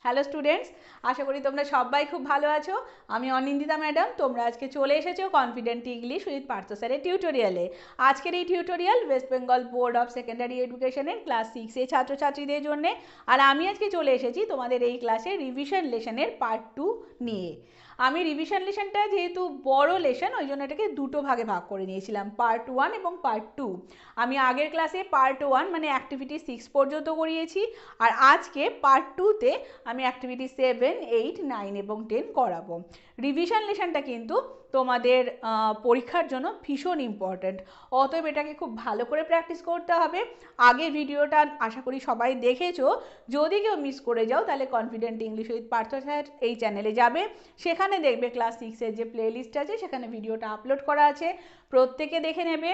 Hello students, আশা করি তোমরা সবাই খুব ভালো আছো। আমি অনিন্দিতা ম্যাডাম। তোমরা আজকে চলে এসেছো কনফিডেন্ট ইংলিশ উইথ পার্থ স্যারের টিউটোরিয়ালে। আজকের এই tutorial West Bengal board of secondary এডুকেশনের ক্লাস 6 ছাত্রছাত্রীদের জন্য। আর আমি আজকে চলে এসেছি তোমাদের এই ক্লাসে রিভিশন লেসনের পার্ট 2 নিয়ে। আমি রিভিশন লেসনটা যেহেতু বড় লেসন, ওই জন্য এটাকে দুটো ভাগে ভাগ করে নিয়েছিলাম, পার্ট 1 এবং পার্ট 2। আমি আগের ক্লাসে পার্ট 1 মানে অ্যাক্টিভিটি 6 পর্যন্ত করিয়েছি, আর আজকে পার্ট 2তে আমি অ্যাক্টিভিটি 7, 8, 9 এবং 10 করাবো। রিভিশন লেসনটা কিন্তু তোমাদের পরীক্ষার জন্য ভীষণ ইম্পর্ট্যান্ট, অতএব এটাকে খুব ভালো করে প্র্যাকটিস করতে হবে। আগের ভিডিওটা আশা করি সবাই দেখেছো। যদি কেউ মিস করে যাও তাহলে confident English with Partha sir এই চ্যানেলে যাবে, সেখানে দেখবে ক্লাস 6-এর যে প্লে লিস্ট আছে সেখানে ভিডিওটা আপলোড করা আছে, প্রত্যেকে দেখে নেবে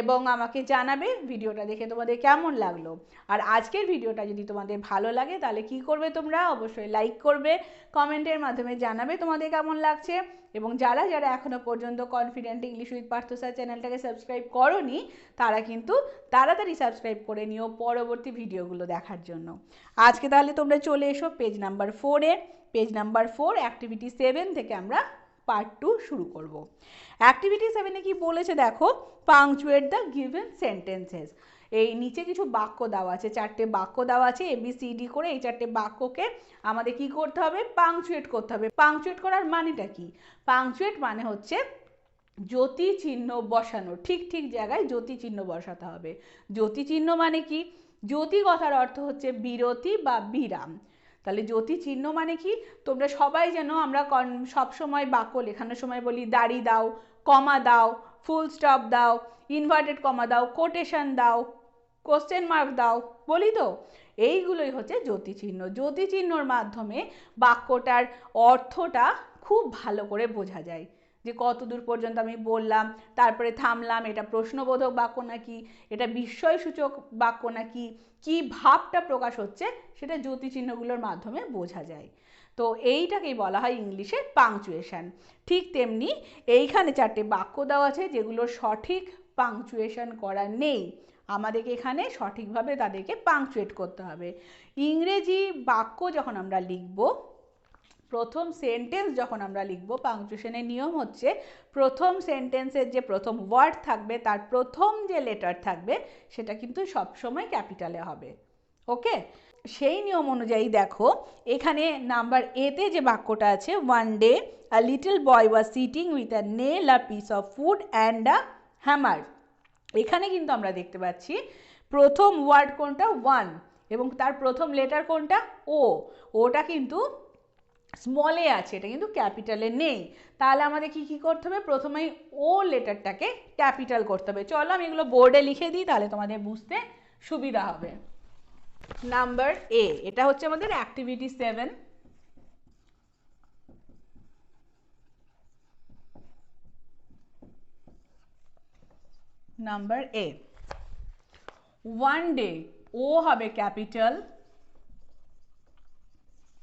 এবং আমাকে জানাবে ভিডিওটা দেখে তোমাদের কেমন লাগলো। আর আজকের ভিডিওটা যদি তোমাদের ভালো লাগে তাহলে কি করবে, তোমরা অবশ্যই লাইক করবে, কমেন্টের মাধ্যমে জানাবে তোমাদের কেমন লাগছে। এবং যারা যারা এখনো পর্যন্ত confident English with Partha sir চ্যানেলটাকে সাবস্ক্রাইব করোনি তারা কিন্তু তাড়াতাড়ি সাবস্ক্রাইব করে নিও পরবর্তী ভিডিওগুলো দেখার জন্য। আজকে তাহলে তোমরা চলে এসো পেজ নাম্বার 4-এ। পেজ নাম্বার 4 অ্যাক্টিভিটি 7 থেকে আমরা পার্ট 2 শুরু করব। অ্যাক্টিভিটি 7-এ কি বলেছে দেখো, পাংচুয়েট দ্য গিভেন সেন্টেন্সেস। এই নিচে কিছু বাক্য দেওয়া আছে, 4টে বাক্য দেওয়া আছে ABCD করে। এই 4টে বাক্যকে আমাদের কি করতে হবে, পাংচুয়েট করতে হবে। পাংচুয়েট করার মানেটা কি? পাংচুয়েট মানে হচ্ছে জ্যোতি চিহ্ন বসানো, ঠিক ঠিক জায়গায় জ্যোতি চিহ্ন বসাতে হবে। জ্যোতি চিহ্ন মানে কি? জ্যোতি কথার অর্থ হচ্ছে বিরতি বা বিরাম। তাহলে জ্যোতি চিহ্ন মানে কি? তোমরা সবাই জানো, আমরা সবসময় বাক্য লেখানোর সময় বলি দাড়ি দাও, কমা দাও, ফুল স্টপ দাও, ইনভার্টেড কমা দাও, কোটেশন দাও, কোশ্চেন মার্ক দাও, বলি তো? এইগুলোই হচ্ছে জ্যোতি চিহ্ন। জ্যোতি চিহ্নর মাধ্যমে বাক্যটার অর্থটা খুব ভালো করে বোঝা যায়, যে কত দূর পর্যন্ত আমি বললাম, তারপরে থামলাম, এটা প্রশ্নবোধক বাক্য নাকি, এটা বিস্ময়সূচক বাক্য নাকি, কি ভাবটা প্রকাশ হচ্ছে সেটা জ্যোতি চিহ্নগুলোর মাধ্যমে বোঝা যায়। তো এইটাকেই বলা হয় ইংলিশে পাংচুয়েশন। ঠিক তেমনি এইখানে 4টে বাক্য দেওয়া আছে যেগুলো সঠিক পাংচুয়েশন করা নেই, আমাদেরকে এখানে সঠিকভাবে তাদেরকে পাংচুয়েট করতে হবে। ইংরেজি বাক্য যখন আমরা লিখব, প্রথম সেন্টেন্স যখন আমরা লিখব, পাংচুয়েশনের নিয়ম হচ্ছে প্রথম সেন্টেন্সের যে প্রথম ওয়ার্ড থাকবে তার প্রথম যে লেটার থাকবে সেটা কিন্তু সবসময় ক্যাপিটালে হবে। ওকে, সেই নিয়ম অনুযায়ী দেখো এখানে নাম্বার এতে যে বাক্যটা আছে, one day a little boy was sitting with a nail, a piece of food and a hammer. এখানে কিন্তু আমরা দেখতে পাচ্ছি প্রথম ওয়ার্ড কোনটা, ওয়ান, এবং তার প্রথম লেটার কোনটা, ও। ওটা কিন্তু স্মলে আছে, এটা কিন্তু ক্যাপিটালে নেই। তাহলে আমাদের কি কি করতে হবে, প্রথমেই ও লেটারটাকে ক্যাপিটাল করতে হবে। চলো আমি এগুলো বোর্ডে লিখে দিই, তাহলে তোমাদের বুঝতে সুবিধা হবে। নাম্বার এ, এটা হচ্ছে আমাদের activity 7। Number A, one day, O হবে capital,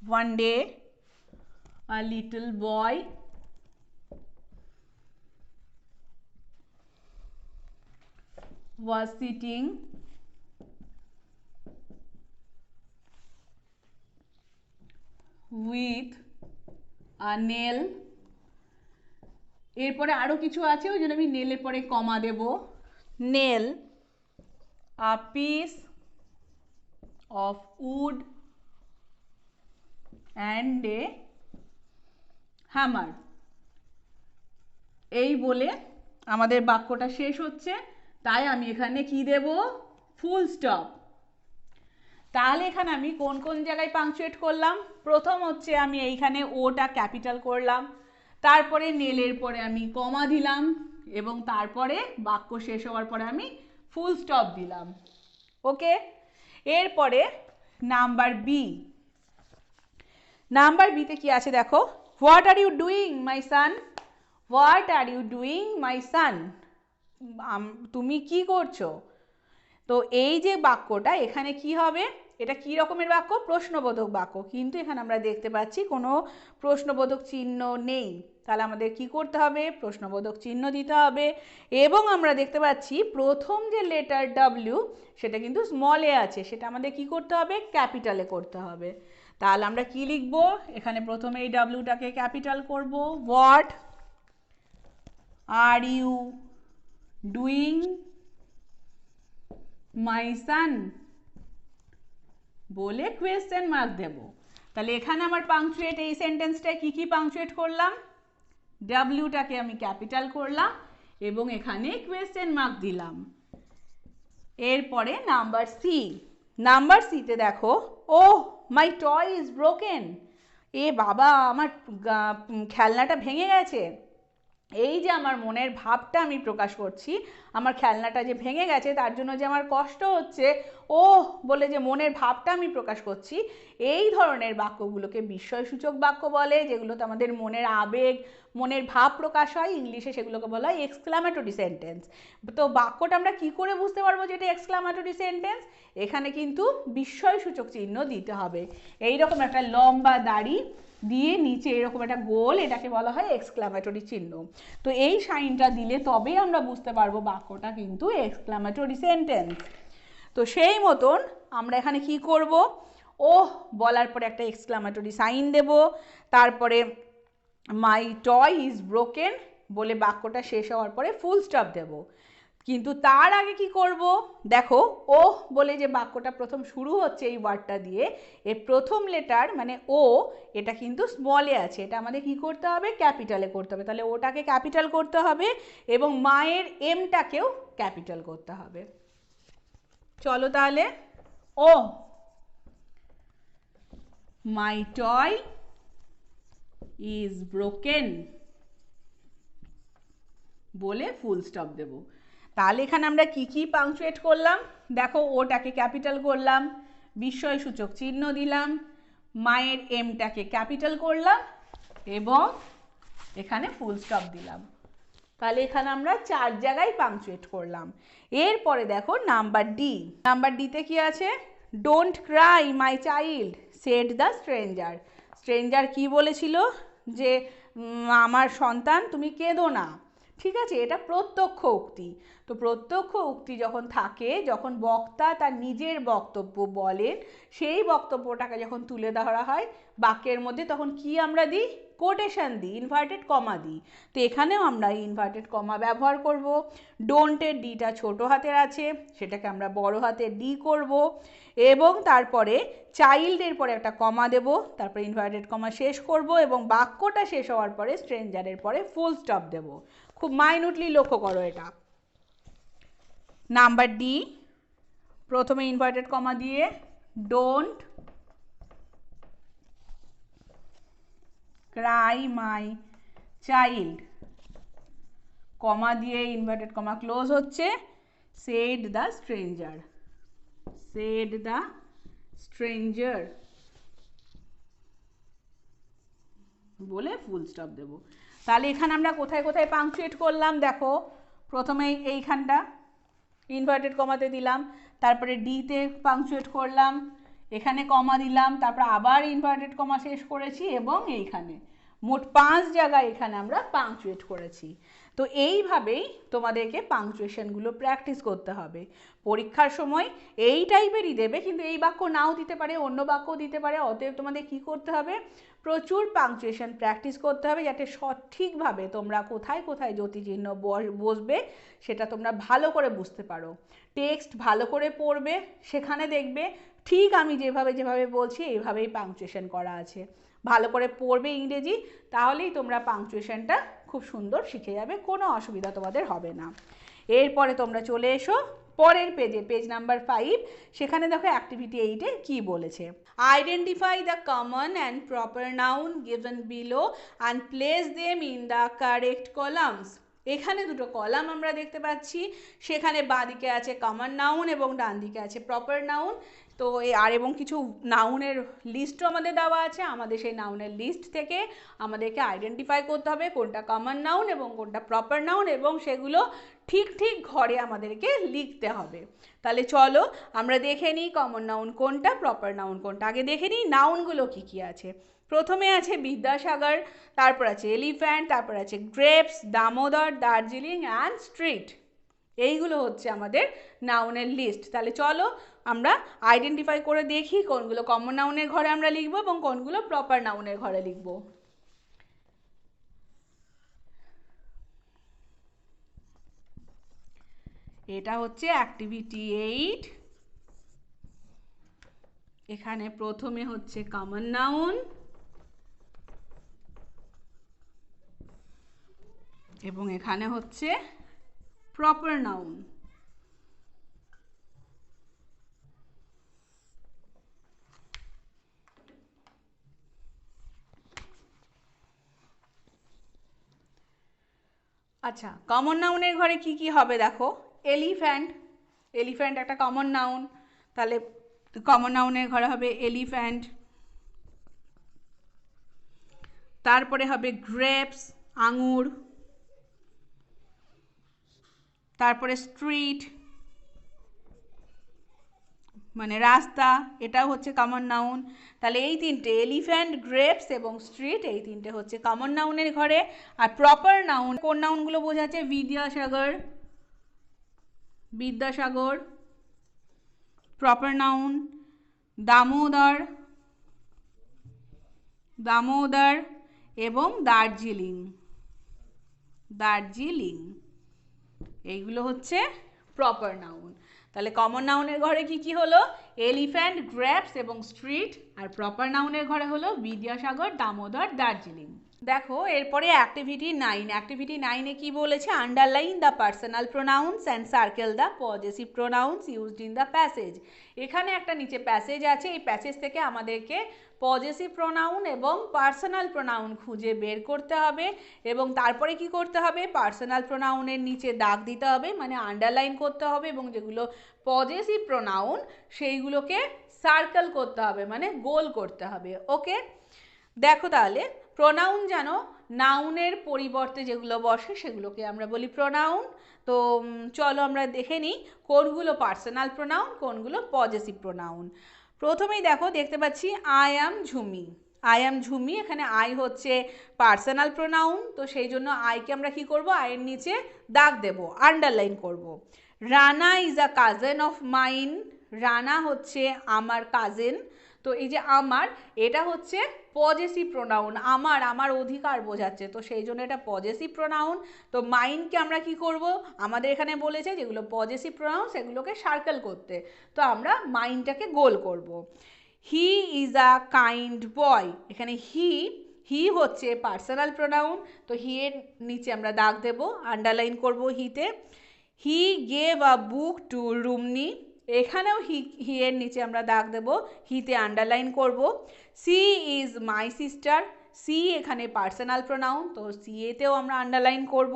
one day a little boy was sitting with a nail। এরপরে আরো কিছু আছে, ওই জন্য আমি নেলের পরে কমা দেব। nail a piece of wood and a hammer। এই বলে আমাদের বাক্যটা শেষ হচ্ছে, তাই আমি এখানে কি দেব, ফুল স্টপ। তাহলে এখানে আমি কোন কোন জায়গায় পাংচুয়েট করলাম, প্রথম হচ্ছে আমি এইখানে ওটা ক্যাপিটাল করলাম, তারপরে নেলের পরে আমি কমা দিলাম, এবং তারপরে বাক্য শেষ হওয়ার পরে আমি ফুল স্টপ দিলাম। ওকে, এরপরে নাম্বার বি। নাম্বার বিতে কি আছে দেখো, what are you doing my son, what are you doing my son, তুমি কি করছো। তো এই যে বাক্যটা এখানে কি হবে, এটা কি রকমের বাক্য, প্রশ্নবোধক বাক্য, কিন্তু এখানে আমরা দেখতে পাচ্ছি কোনো প্রশ্নবোধক চিহ্ন নেই। তাহলে আমাদের কি করতে হবে, প্রশ্নবোধক চিহ্ন দিতে হবে। এবং আমরা দেখতে পাচ্ছি প্রথম যে লেটার ডাব্লিউ সেটা কিন্তু স্মলে আছে, সেটা আমাদের কি করতে হবে, ক্যাপিটালে করতে হবে। তাহলে আমরা কি লিখব, এখানে প্রথমে এই ডাব্লিউটাকে ক্যাপিটাল করব, what are you doing my son বলে কোয়েশ্চেন মার্ক দেব। তাহলে এখানে আমার পাংচুয়েট, এই সেন্টেন্সটায় কি কি পাংচুয়েট করলাম, ডাব্লিউটাকে আমি ক্যাপিটাল করলাম এবং এখানে কোয়েশ্চেন মার্ক দিলাম। এরপরে নাম্বার সি, নাম্বার সিতে দেখো, ও মাই টয় ইজ ব্রোকেন, এ বাবা আমার খেলনাটা ভেঙে গেছে। এই যে আমার মনের ভাবটা আমি প্রকাশ করছি, আমার খেলনাটা যে ভেঙে গেছে তার জন্য যে আমার কষ্ট হচ্ছে, ও বলে যে মনের ভাবটা আমি প্রকাশ করছি, এই ধরনের বাক্যগুলোকে বিস্ময়সূচক বাক্য বলে, যেগুলোতে আমাদের মনের আবেগ, মনের ভাব প্রকাশ হয়, ইংলিশে সেগুলোকে বলা হয় এক্সক্লামেটরি সেন্টেন্স। তো বাক্যটা আমরা কি করে বুঝতে পারবো যে এটা এক্সক্লামেটরি সেন্টেন্স, এখানে কিন্তু বিস্ময়সূচক চিহ্ন দিতে হবে। এইরকম একটা লম্বা দাড়ি দিয়ে নিচে এরকম একটা গোল, এটাকে বলা হয় এক্সক্লামেটরি চিহ্ন। তো এই সাইনটা দিলে তবেই আমরা বুঝতে পারবো বাক্যটা কিন্তু এক্সক্লামেটরি সেন্টেন্স। তো সেই মতন আমরা এখানে কি করব, ওহ বলার পরে একটা এক্সক্লামেটরি সাইন দেব, তারপরে মাই টয় ইজ ব্রোকেন বলে বাক্যটা শেষ হওয়ার পরে ফুল স্টপ দেব। কিন্তু তার আগে কি করব, দেখো ওহ বলে যে বাক্যটা প্রথম শুরু হচ্ছে এই ওয়ার্ডটা দিয়ে, এর প্রথম লেটার মানে ও, এটা কিন্তু স্মলে আছে, এটা আমাদের কি করতে হবে, ক্যাপিটালে করতে হবে। তাহলে ওটাকে ক্যাপিটাল করতে হবে এবং মায়ের এমটাকেও ক্যাপিটাল করতে হবে। চলো তাহলে, ও মাই টয় ইজ ব্রোকেন বলে ফুল স্টপ দেব। তাহলে এখানে আমরা কি কি পাংচুয়েট করলাম, দেখো ওটাকে ক্যাপিটাল করলাম, বিস্ময়সূচক চিহ্ন দিলাম, মায়ের এমটাকে ক্যাপিটাল করলাম এবং এখানে ফুল স্টপ দিলাম। তাহলে এখানে আমরা 4 জায়গায় পাংচুয়েট করলাম। এরপরে দেখো নাম্বার ডি, নাম্বার ডিতে কি আছে, don't cry my child said the stranger. Stranger কি বলেছিল, যে আমার সন্তান তুমি কেঁদো না। ঠিক আছে, এটা প্রত্যক্ষ উক্তি। তো প্রত্যক্ষ উক্তি যখন থাকে, যখন বক্তা তার নিজের বক্তব্য বলেন, সেই বক্তব্যটাকে যখন তুলে ধরা হয় বাক্যের মধ্যে, তখন কি আমরা দিই, কোটেশন দিই, ইনভার্টেড কমা দিই। তো এখানেও আমরা ইনভার্টেড কমা ব্যবহার করব। ডোন্টের ডিটা ছোট হাতের আছে, সেটাকে আমরা বড় হাতের ডি করব এবং তারপরে চাইল্ডের পরে একটা কমা দেব, তারপরে ইনভার্টেড কমা শেষ করব এবং বাক্যটা শেষ হওয়ার পরে স্ট্রেঞ্জারের পরে ফুল স্টপ দেব। খুব মাইনুটলি লক্ষ্য করো এটা। নাম্বার ডি, প্রথমে ইনভার্টেড কমা দিয়ে ডোন্ট ক্রাই মাই চাইল্ড, কমা দিয়ে ইনভার্টেড কমা ক্লোজ হচ্ছে, said the stranger, said the stranger বলে ফুল স্টপ দেব। তাহলে এখানে আমরা কোথায় কোথায় পাংচুয়েট করলাম, দেখো প্রথমে এইখানটা ইনভার্টেড কমাতে দিলাম, তারপরে ডিতে পাংচুয়েট করলাম, এখানে কমা দিলাম, তারপর আবার ইনভার্টেড কমা শেষ করেছি এবং এইখানে মোট 5 জায়গায় এখানে আমরা পাংচুয়েট করেছি। তো এইভাবেই তোমাদেরকে পাংচুয়েশনগুলো প্র্যাকটিস করতে হবে। পরীক্ষার সময় এই টাইপেরই দেবে, কিন্তু এই বাক্য নাও দিতে পারে, অন্য বাক্যও দিতে পারে। অতএব তোমাদের কি করতে হবে, প্রচুর পাংচুয়েশন প্র্যাকটিস করতে হবে, যাতে সঠিকভাবে তোমরা কোথায় কোথায় যতিচিহ্ন বসবে সেটা তোমরা ভালো করে বুঝতে পারো। টেক্সট ভালো করে পড়বে, সেখানে দেখবে ঠিক আমি যেভাবে যেভাবে বলছি এইভাবেই পাংচুয়েশন করা আছে। ভালো করে পড়বে ইংরেজি, তাহলেই তোমরা পাংচুয়েশনটা খুব সুন্দর শিখে যাবে, কোনো অসুবিধা তোমাদের হবে না। এরপরে তোমরা চলে এসো পরের পেজে, পেজ নাম্বার 5। সেখানে দেখো অ্যাক্টিভিটি 8-এ কি বলেছে, identify the common and proper noun given below and place them in the correct columns. এখানে দুটো কলাম আমরা দেখতে পাচ্ছি, সেখানে বাঁদিকে আছে কমন নাউন এবং ডান দিকে আছে প্রপার নাউন। তো আর এবং কিছু নাউনের লিস্টও আমাদের দেওয়া আছে, আমাদের সেই নাউনের লিস্ট থেকে আমাদেরকে আইডেন্টিফাই করতে হবে কোনটা কমন নাউন এবং কোনটা প্রপার নাউন, এবং সেগুলো ঠিক ঠিক ঘরে আমাদেরকে লিখতে হবে। তাহলে চলো আমরা দেখে নিই কমন নাউন কোনটা, প্রপার নাউন কোনটা। আগে দেখে নিই নাউনগুলো কী কী আছে। প্রথমে আছে বিদ্যাসাগর, তারপর আছে এলিফ্যান্ট, তারপর আছে grapes, Damodar, Darjeeling and street. এইগুলো হচ্ছে আমাদের নাউনের লিস্ট। তাহলে চলো আমরা আইডেন্টিফাই করে দেখি কোনগুলো কমন নাউনের ঘরে আমরা লিখবো এবং কোনগুলো প্রপার নাউনের ঘরে লিখবো। এটা হচ্ছে অ্যাক্টিভিটি 8। এখানে প্রথমে হচ্ছে কমন নাউন এবং এখানে হচ্ছে প্রপার নাউন। আচ্ছা, কমন নাউনের ঘরে কি কি হবে দেখো। এলিফ্যান্ট, এলিফ্যান্ট একটা কমন নাউন, তাহলে কমন নাউনের ঘরে হবে এলিফ্যান্ট। তারপরে হবে গ্রেপস, আঙুর। তারপরে স্ট্রিট মানে রাস্তা, এটাও হচ্ছে কমন নাউন। তাহলে এই তিনটে এলিফ্যান্ট, গ্রেপস এবং স্ট্রিট, এই তিনটে হচ্ছে কমন নাউনের ঘরে। আর প্রপার নাউন কোন নাউনগুলো বোঝাচ্ছে? Vidyasagar, Vidyasagar proper noun. দামোদর, দামোদর এবং দার্জিলিং, দার্জিলিং, এইগুলো হচ্ছে প্রপার নাউন। তাহলে কমন নাউনের ঘরে কি কি হলো? এলিফ্যান্ট, গ্রেপস এবং স্ট্রিট। আর প্রপার নাউনের ঘরে হলো বিদ্যাসাগর, দামোদর, দার্জিলিং। দেখো এরপরে অ্যাক্টিভিটি 9। অ্যাক্টিভিটি 9-এ কি বলেছে? Underline the personal pronouns and circle the possessive pronounce used in the passage. এখানে একটা নিচে প্যাসেজ আছে, এই প্যাসেজ থেকে আমাদেরকে পজেসিভ প্রোনাউন এবং পার্সোনাল প্রোনাউন খুঁজে বের করতে হবে এবং তারপরে কি করতে হবে? পার্সোনাল প্রোনাউনের নিচে দাগ দিতে হবে, মানে আন্ডারলাইন করতে হবে, এবং যেগুলো পজেসিভ প্রোনাউন সেইগুলোকে সার্কেল করতে হবে, মানে গোল করতে হবে। ওকে, দেখো তাহলে প্রোনাউন জানো নাউনের পরিবর্তে যেগুলো বসে সেগুলোকে আমরা বলি প্রোনাউন। তো চলো আমরা দেখে নিই কোনগুলো পার্সোনাল প্রোনাউন, কোনগুলো পজেসিভ প্রোনাউন। প্রথমেই দেখো দেখতে পাচ্ছি আই অ্যাম ঝুমি। আই অ্যাম ঝুমি, এখানে আই হচ্ছে পার্সোনাল প্রোনাউন, তো সেই জন্য আইকে আমরা কি করব? আইয়ের নিচে দাগ দেব, আন্ডারলাইন করব। Rana is a cousin of mine, Rana হচ্ছে আমার কাজিন। তো এই যে আমার, এটা হচ্ছে পজেসিভ প্রোনাউন, আমার, আমার অধিকার বোঝাচ্ছে, তো সেই জন্য এটা পজেসিভ প্রোনাউন। তো মাইনকে আমরা কি করব? আমাদের এখানে বলেছে যেগুলো পজেসিভ প্রোনাউন সেগুলোকে সার্কেল করতে, তো আমরা মাইনটাকে গোল করব। হি ইজ আ কাইন্ড বয়, এখানে হি হচ্ছে পার্সোনাল প্রোনাউন, তো হি এর নিচে আমরা দাগ দেব, আন্ডারলাইন করব হিতে। He gave a book to রুমনি, এখানেও হি এর নিচে আমরা দাগ দেব, হিতে আন্ডারলাইন করব। She is my sister, she এখানে পার্সোনাল প্রোনাউন, তো সি এতেও আমরা আন্ডারলাইন করব।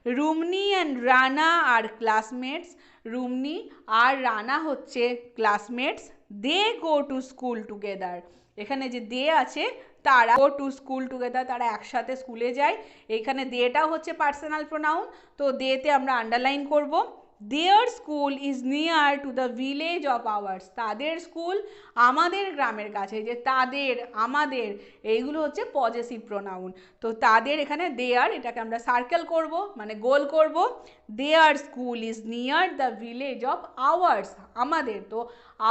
রুমনি অ্যান্ড রানা আর ক্লাসমেটস, রুমনি আর রানা হচ্ছে classmates. They go to school together, এখানে যে দে আছে তারা গো টু স্কুল টুগেদার, তারা একসাথে স্কুলে যায়, এখানে দেটাও হচ্ছে পার্সোনাল প্রোনাউন, তো দেতে আমরা আন্ডারলাইন করব। Their school is near to the village of hours, তাদের স্কুল আমাদের গ্রামের কাছে, যে তাদের, আমাদের, এইগুলো হচ্ছে পজেসিভ প্রোনাউন। তো তাদের এখানে দেয়ার, এটাকে আমরা সার্কেল করব, মানে গোল করব। Their school is near the village of hours, আমাদের, তো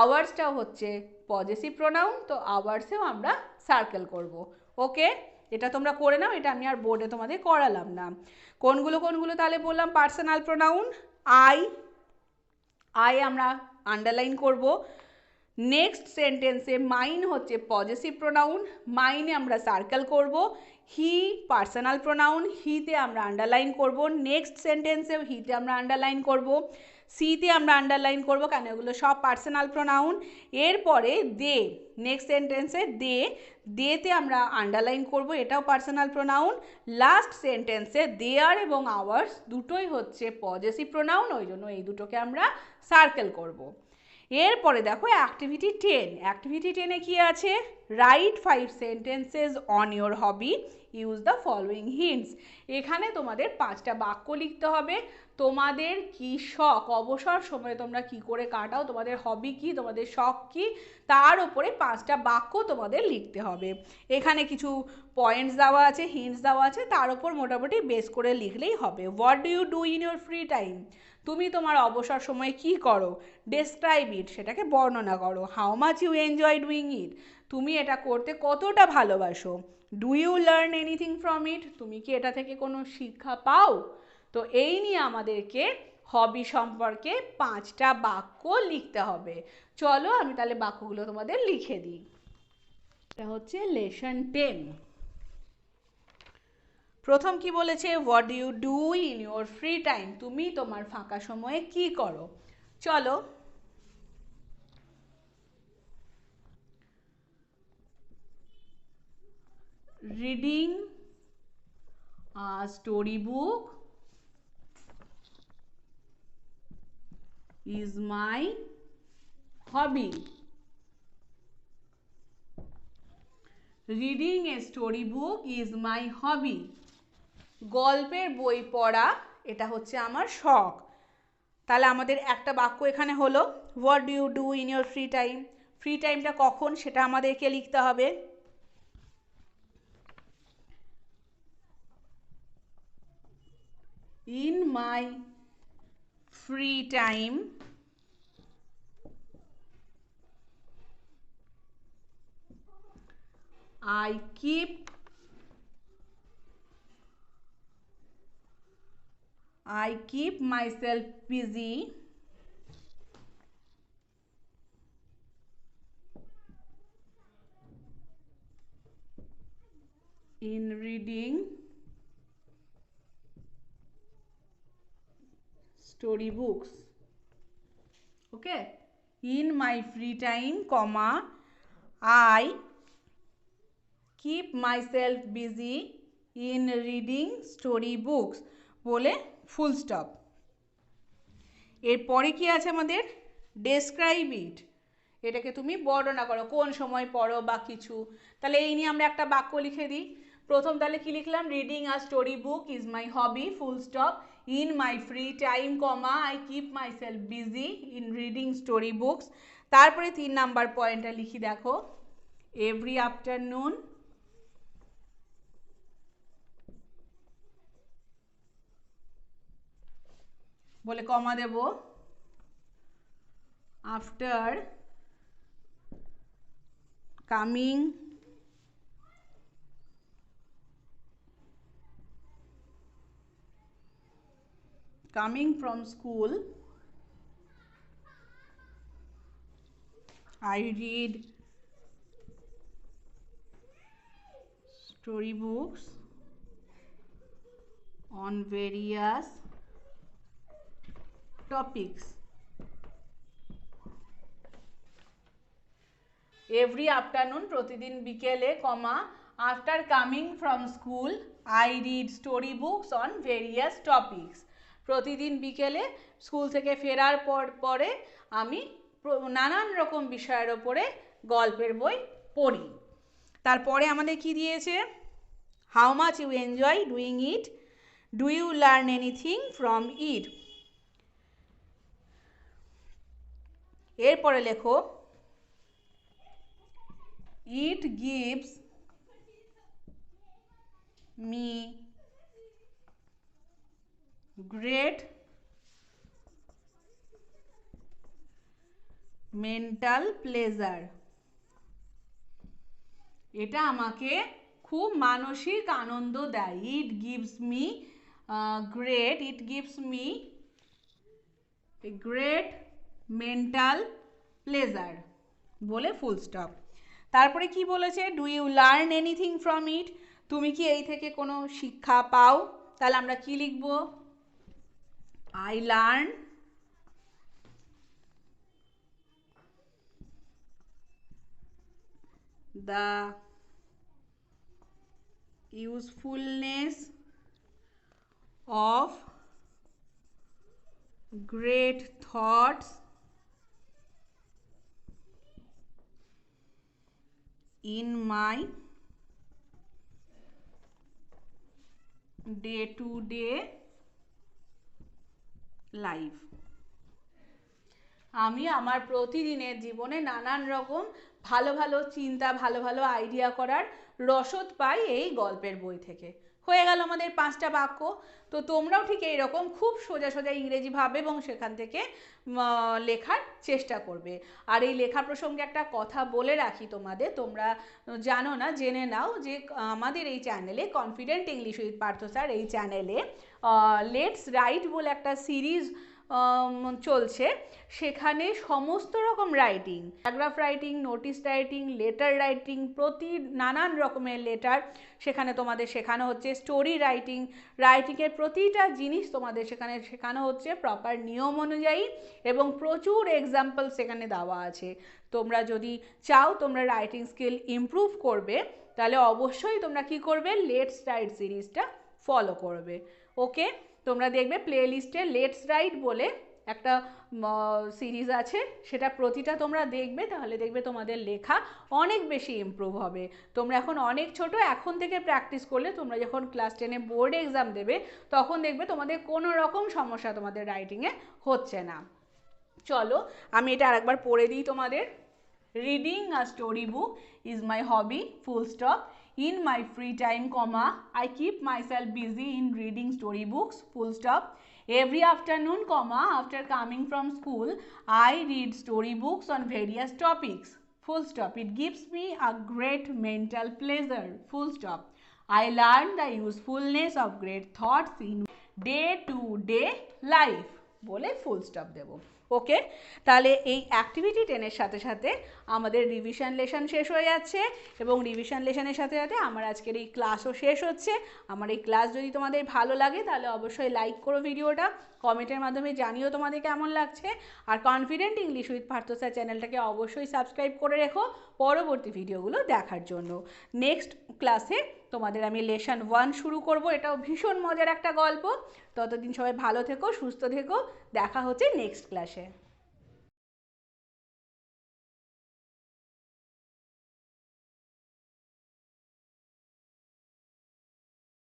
আওয়ার্সটাও হচ্ছে পজেসিভ প্রোনাউন, তো আওয়ার্সেও আমরা সার্কেল করব। ওকে, এটা তোমরা করে নাও, এটা আমি আর বোর্ডে তোমাদের করালাম না। কোনগুলো কোনগুলো তাহলে বললাম পার্সোনাল প্রোনাউন? আই আমরা আন্ডারলাইন করব। নেক্সট সেন্টেন্সে মাইন হচ্ছে পজেসিভ প্রোনাউন, মাইনে আমরা সার্কেল করব। হি পার্সোনাল প্রোনাউন, হিতে আমরা আন্ডারলাইন করব। নেক্সট সেন্টেন্সেও হিতে আমরা আন্ডারলাইন করব। সিতে আমরা আন্ডারলাইন করব, কেন এগুলো সব পার্সোনাল প্রোনাউন। এরপরে দে, নেক্সট সেন্টেন্সে দেতে আমরা আন্ডারলাইন করব, এটাও পার্সোনাল প্রোনাউন। লাস্ট সেন্টেন্সে দেয়ার এবং আওয়ার্স দুটোই হচ্ছে পজেসিভ প্রোনাউন, ওই জন্য এই দুটোকে আমরা সার্কেল করব। এরপরে দেখো অ্যাক্টিভিটি 10। অ্যাক্টিভিটি 10-এ কি আছে? Right 5 sentences on your hobby use the following hints. এখানে তোমাদের 5টা বাক্য লিখতে হবে। তোমাদের কি শখ, অবসর সময়ে তোমরা কি করে কাটাও, তোমাদের হবি কি, তোমাদের শখ কি, তার উপরে 5টা বাক্য তোমাদের লিখতে হবে। এখানে কিছু পয়েন্টস দেওয়া আছে, হিন্টস দেওয়া আছে, তার উপর মোটামুটি বেস করে লিখলেই হবে। What do you do in your free time, তুমি তোমার অবসর সময়ে কি করো। ডেসক্রাইব ইট, সেটাকে বর্ণনা করো। How much you enjoy doing it, তুমি এটা করতে কতটা ভালোবাসো। Do you learn anything from it, তুমি কি এটা থেকে কোনো শিক্ষা পাও। তো এই নিয়ে আমাদেরকে হবি সম্পর্কে 5টা বাক্য লিখতে হবে। চলো আমি তাহলে বাক্যগুলো তোমাদের লিখে দিই। এটা হচ্ছে লেসন 10। প্রথম কি বলেছে, what do you do in your free time, তুমি তোমার ফাঁকা সময়ে কি করো। চলো, reading a story book is my hobby. Reading a storybook is my hobby. গল্পের বই পড়া এটা হচ্ছে আমার শখ। তাহলে আমাদের একটা বাক্য এখানে হলো, what do you do in your free time, free টাইমটা কখন সেটা আমাদেরকে লিখতে হবে। In my free time I keep myself busy in reading storybooks. Okay, in my free time, comma, I keep myself busy in reading storybooks বলে full stop. এরপরে কি আছে আমাদের, ডেসক্রাইব ইট, এটাকে তুমি বর্ণনা করো, কোন সময় পড়ো বা কিছু। তাহলে এই নিয়ে আমরা একটা বাক্য লিখে দিই। প্রথম তাহলে কি লিখলাম, reading a story book is my hobby, full stop, in my free time, comma, I keep my self busy in reading story books. তারপরে 3 নাম্বার পয়েন্টটা লিখি, দেখো, এভরি আফটারনুন বলে কমা দেব, after coming from school I read storybooks on various topics. Every afternoon প্রতিদিন বিকেলে, comma, after coming from school I read story books on various topics, প্রতিদিন বিকেলে স্কুল থেকে ফেরার পরে আমি নানান রকম বিষয়ের ওপরে গল্পের বই পড়ি। তারপরে আমাদের কি দিয়েছে, how much you enjoy doing it, do you learn anything from it. এরপরে লেখো, it gives me great mental pleasure, এটা আমাকে খুব মানসিক আনন্দ দেয়। it gives me a great mental pleasure বলে ফুল স্টপ। তারপরে কি বলেছে, do you learn anything from it, তুমি কি এই থেকে কোনো শিক্ষা পাও। তাহলে আমরা কি লিখব, I learn the usefulness of great thoughts in my day to day life. আমি আমার প্রতিদিনের জীবনে নানান রকম ভালো ভালো চিন্তা, ভালো ভালো আইডিয়া করার রসদ পাই এই গল্পের বই থেকে। হয়ে গেল আমাদের 5টা বাক্য। তো তোমরাও ঠিক এইরকম খুব সোজা সোজা ইংরেজি ভাবে এবং সেখান থেকে লেখার চেষ্টা করবে। আর এই লেখা প্রসঙ্গে একটা কথা বলে রাখি তোমাদের, তোমরা জানো না, জেনে নাও যে আমাদের এই চ্যানেলে confident English with Partha sir এই চ্যানেলে লেটস রাইট বলে একটা সিরিজ চলছে। সেখানে সমস্ত রকম writing, paragraph writing, notice writing, letter writing, নানান রকমের লেটার সেখানে তোমাদের শেখানো হচ্ছে। স্টোরি রাইটিং, রাইটিংয়ের প্রতিটা জিনিস তোমাদের সেখানে শেখানো হচ্ছে প্রপার নিয়ম অনুযায়ী, এবং প্রচুর এক্সাম্পল সেখানে দেওয়া আছে। তোমরা যদি চাও তোমরা রাইটিং স্কিল ইমপ্রুভ করবে, তাহলে অবশ্যই তোমরা কি করবে, লেটস রাইট সিরিজটা ফলো করবে। ওকে, তোমরা দেখবে প্লে লিস্টে লেটস রাইট বলে একটা সিরিজ আছে, সেটা প্রতিটা তোমরা দেখবে, তাহলে দেখবে তোমাদের লেখা অনেক বেশি ইমপ্রুভ হবে। তোমরা এখন অনেক ছোট, এখন থেকে প্র্যাকটিস করলে তোমরা যখন ক্লাস 10-এ বোর্ড এক্সাম দেবে তখন দেখবে তোমাদের কোনো রকম সমস্যা তোমাদের রাইটিংয়ে হচ্ছে না। চলো আমি এটা আরেকবার পড়ে দিই তোমাদের। Reading a storybook is my hobby, full stop. In my free time, comma, I keep myself busy in reading storybooks, full stop. Every afternoon, comma, after coming from school, I read storybooks on various topics, full stop. It gives me a great mental pleasure, full stop. I learn the usefulness of great thoughts in day-to-day life, বলে full stop দেব। ওকে, তাহলে এই activity 10-এর সাথে সাথে আমাদের revision lesson শেষ হয়ে যাচ্ছে, এবং রিভিশন লেসনের সাথে সাথে আমার আজকের এই ক্লাসও শেষ হচ্ছে। আমার এই ক্লাস যদি তোমাদের ভালো লাগে তাহলে অবশ্যই লাইক করো ভিডিওটা, কমেন্টের মাধ্যমে জানিও তোমাদের কেমন লাগছে। আর confident English with Partha sir চ্যানেলটাকে অবশ্যই সাবস্ক্রাইব করে রেখো পরবর্তী ভিডিওগুলো দেখার জন্য। নেক্সট ক্লাসে তোমাদের আমি লেসন 1 শুরু করব, এটাও ভীষণ মজার একটা গল্প। ততদিন সবাই ভালো থেকো, সুস্থ থেকো, দেখা হচ্ছে নেক্সট ক্লাসে।